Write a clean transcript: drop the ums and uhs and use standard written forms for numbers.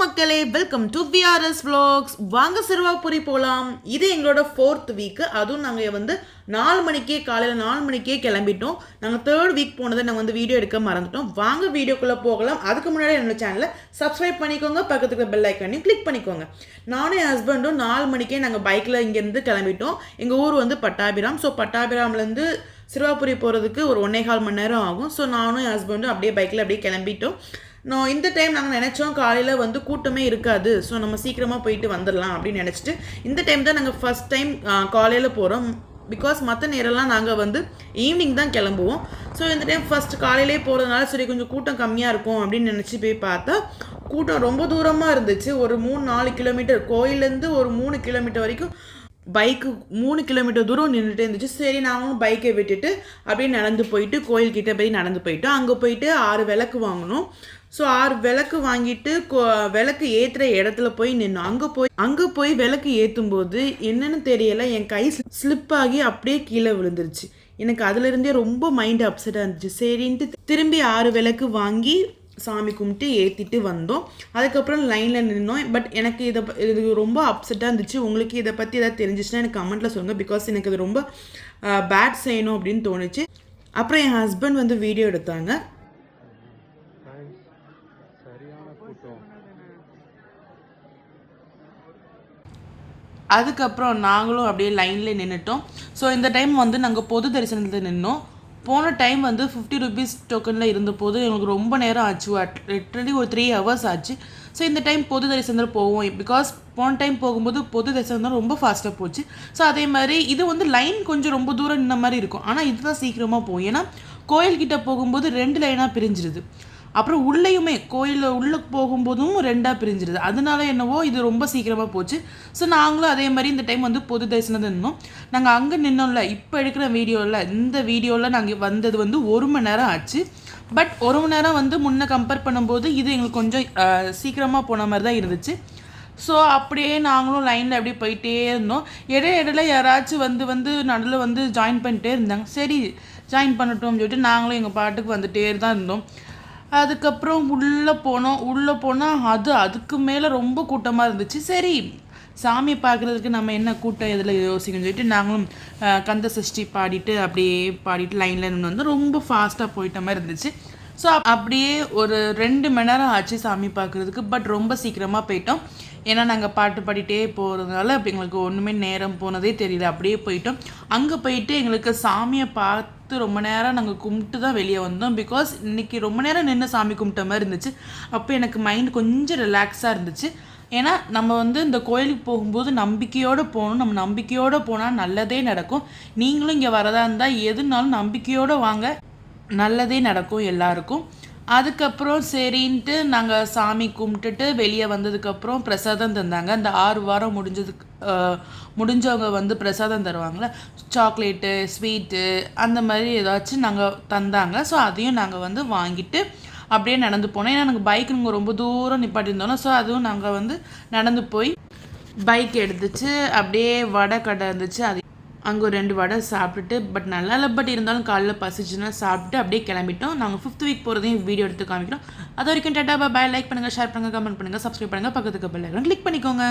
மக்களே, welcome to VRS vlogs. வாங்க சிறுவாபுரி போலாம். இது எங்களோட 4th வீக். அதுவும் நாங்க வந்து 4 மணிக்கே காலையில 4 மணிக்கே கிளம்பிட்டோம். நாங்க 3rd வீக் போனதை நாங்க வந்து வீடியோ எடுக்க மறந்துட்டோம். வாங்க வீடியோக்குள்ள போகலாம். அதுக்கு முன்னாடி என்னோட சேனலை சப்ஸ்கிரைப் பண்ணிக்கோங்க, பக்கத்துல பெல் ஐகானையும் கிளிக் பண்ணிக்கோங்க. நானும் என் ஹஸ்பண்டும் 4 மணிக்கே நாங்க பைக்ல இங்க இருந்து கிளம்பிட்டோம். எங்க ஊர் வந்து பட்டாபிராம். ஸோ பட்டாபிராம்ல இருந்து சிறுவாபுரி போகிறதுக்கு ஒரு 1.25 மணி நேரம் ஆகும். ஸோ நானும் என் ஹஸ்பண்டும் அப்படியே பைக்கில் அப்படியே கிளம்பிட்டோம். இந்த டைம் நாங்கள் நினச்சோம் காலையில் வந்து கூட்டமே இருக்காது, ஸோ நம்ம சீக்கிரமாக போயிட்டு வந்துடலாம் அப்படின்னு நினச்சிட்டு இந்த டைம் தான் நாங்கள் ஃபஸ்ட் டைம் காலையில் போகிறோம். பிகாஸ் மற்ற நேரம்லாம் நாங்கள் வந்து ஈவினிங் தான் கிளம்புவோம். ஸோ இந்த டைம் ஃபஸ்ட் காலையிலே போகிறதுனால சரி கொஞ்சம் கூட்டம் கம்மியாக இருக்கும் அப்படின்னு நினச்சி போய் பார்த்தா கூட்டம் ரொம்ப தூரமாக இருந்துச்சு. ஒரு 3-4 கிலோமீட்டர், கோயிலேருந்து ஒரு 3 கிலோமீட்டர் வரைக்கும் பைக்கு 3 கிலோமீட்டர் தூரம் நின்றுட்டு இருந்துச்சு. சரி நாங்களும் பைக்கை விட்டுட்டு அப்படியே நடந்து போயிட்டு கோயில்கிட்ட போய் நடந்து போயிட்டோம். அங்கே போயிட்டு 6 விளக்கு வாங்கணும். ஸோ 6 விளக்கு வாங்கிட்டு விளக்கு ஏற்றுற இடத்துல போய் நின்னோம். அங்கே போய் விளக்கு ஏற்றும் போது என்னன்னு தெரியலை, என் கை ஸ்லிப் ஆகி அப்படியே கீழே விழுந்துருச்சு. எனக்கு அதுலேருந்தே ரொம்ப மைண்ட் அப்செட்டாக இருந்துச்சு. சரின்ட்டு திரும்பி 6 விளக்கு வாங்கி சாமி கும்பிட்டு ஏற்றிட்டு வந்தோம். அதுக்கப்புறம் லைனில் நின்னோம். பட் எனக்கு இது ரொம்ப அப்செட்டாக இருந்துச்சு. உங்களுக்கு இதை பற்றி எதாவது தெரிஞ்சிச்சுன்னா எனக்கு கமெண்ட்டில் சொல்லுங்கள். பிகாஸ் எனக்கு இது ரொம்ப பேட் செய்யணும் அப்படின்னு தோணுச்சு. அப்புறம் என் ஹஸ்பண்ட் வந்து வீடியோ எடுத்தாங்க. அதுக்கப்புறம் நாங்களும் அப்படியே லைனில் நின்றுட்டோம். ஸோ இந்த டைம் வந்து நாங்கள் பொது தரிசனத்தில் நின்னோம். போன டைம் வந்து 50 rupees டோக்கனில் இருந்தபோது எங்களுக்கு ரொம்ப நேரம் ஆச்சு, லிட்டரலி ஒரு 3 hours ஆச்சு. ஸோ இந்த டைம் பொது தரிசனத்தில் போவோம். பிகாஸ் போன டைம் போகும்போது பொது தரிசனம் தான் ரொம்ப ஃபாஸ்ட்டாக போச்சு. ஸோ அதே மாதிரி இது வந்து லைன் கொஞ்சம் ரொம்ப தூரம் நின்ன மாதிரி இருக்கும், ஆனால் இதுதான் சீக்கிரமாக போகும். ஏன்னா கோயில்கிட்ட போகும்போது 2 லைனாக பிரிஞ்சிருது. அப்புறம் உள்ளேயுமே கோயிலில் உள்ளே போகும்போதும் 2ஆக பிரிஞ்சிருது. அதனால என்னவோ இது ரொம்ப சீக்கிரமாக போச்சு. ஸோ நாங்களும் அதே மாதிரி இந்த டைம் வந்து பொது தரிசனம் நின்னோம். நாங்கள் அங்கே நின்னோம்ல, இப்போ எடுக்கிற இந்த வீடியோவில் நாங்கள் வந்தது வந்து 1 மணி நேரம் ஆச்சு. பட் 1 மணி நேரம் வந்து முன்னே கம்பேர் பண்ணும்போது இது எங்களுக்கு கொஞ்சம் சீக்கிரமாக போன மாதிரி தான் இருந்துச்சு. ஸோ அப்படியே நாங்களும் லைனில் அப்படியே போயிட்டே இருந்தோம். இடையில யாராச்சும் வந்து நடுவில் வந்து ஜாயின் பண்ணிட்டே இருந்தாங்க. சரி ஜாயின் பண்ணட்டோம்னு சொல்லிட்டு நாங்களும் எங்கள் பாட்டுக்கு வந்துட்டே தான் இருந்தோம். அதுக்கப்புறம் உள்ளே போனால் அதுக்கு மேலே ரொம்ப கூட்டமாக இருந்துச்சு. சரி சாமி பார்க்குறதுக்கு நம்ம என்ன கூட்டம் இதில் யோசிக்கணும்னு சொல்லிட்டு நாங்களும் கந்த சஷ்டி பாடிட்டு லைனில் நின்று வந்து ரொம்ப ஃபாஸ்ட்டாக போயிட்ட மாதிரி இருந்துச்சு. ஸோ அப்படியே ஒரு 2 மணி நேரம் ஆச்சு சாமி பார்க்குறதுக்கு. பட் ரொம்ப சீக்கிரமாக போயிட்டோம். ஏன்னா நாங்கள் பாட்டு பாடிட்டே போகிறதுனால அப்போ எங்களுக்கு ஒன்றுமே நேரம் போனதே தெரியல. அப்படியே போயிட்டோம். அங்கே போயிட்டு எங்களுக்கு சாமியை பார்த்து ரொம்ப நேரம் நாங்கள் கும்பிட்டு தான் வெளியே வந்தோம். பிகாஸ் இன்றைக்கி ரொம்ப நேரம் நின்று சாமி கும்பிட்ட மாதிரி இருந்துச்சு. அப்போ எனக்கு மைண்ட் கொஞ்சம் ரிலாக்ஸாக இருந்துச்சு. ஏன்னா நம்ம வந்து இந்த கோயிலுக்கு போகும்போது நம்பிக்கையோடு போகணும். நம்ம நம்பிக்கையோடு போனால் நல்லதே நடக்கும். நீங்களும் இங்கே வரதா இருந்தால் எதுனாலும் நம்பிக்கையோடு வாங்க, நல்லதே நடக்கும் எல்லாருக்கும். அதுக்கப்புறம் சரின்ட்டு நாங்கள் சாமி கும்பிட்டுட்டு வெளியே வந்ததுக்கப்புறம் பிரசாதம் தந்தாங்க. அந்த 6 வாரம் முடிஞ்சவங்க வந்து பிரசாதம் தருவாங்களே, சாக்லேட்டு ஸ்வீட்டு அந்த மாதிரி ஏதாச்சும் நாங்கள் தந்தாங்க. ஸோ அதையும் நாங்கள் வந்து வாங்கிட்டு அப்படியே நடந்து போனோம். ஏன்னா நாங்கள் பைக் நாங்கள் ரொம்ப தூரம் நிப்பாட்டியிருந்தோம். ஸோ அதுவும் நாங்கள் வந்து நடந்து போய் பைக் எடுத்துச்சு. அப்படியே வடை கடை இருந்துச்சு, அது அங்கே ஒரு 2 வடை சாப்பிட்டுட்டு பட் நல்லா இல்லை. பட் இருந்தாலும் காலையில் பசிச்சுன்னா சாப்பிட்டு அப்படியே கிளம்பிட்டோம். நாங்கள் 5th வீக் போகிறதையும் வீடியோ எடுத்து காமிக்கிறோம். அது வரைக்கும் டாட்டா பாய். லைக் பண்ணுங்கள், ஷேர் பண்ணுங்கள், கமெண்ட் பண்ணுங்கள், சப்ஸ்கிரைப் பண்ணுங்கள், பக்கத்துக்கு பெல் ஐகான் கிளிக் பண்ணிக்கோங்க.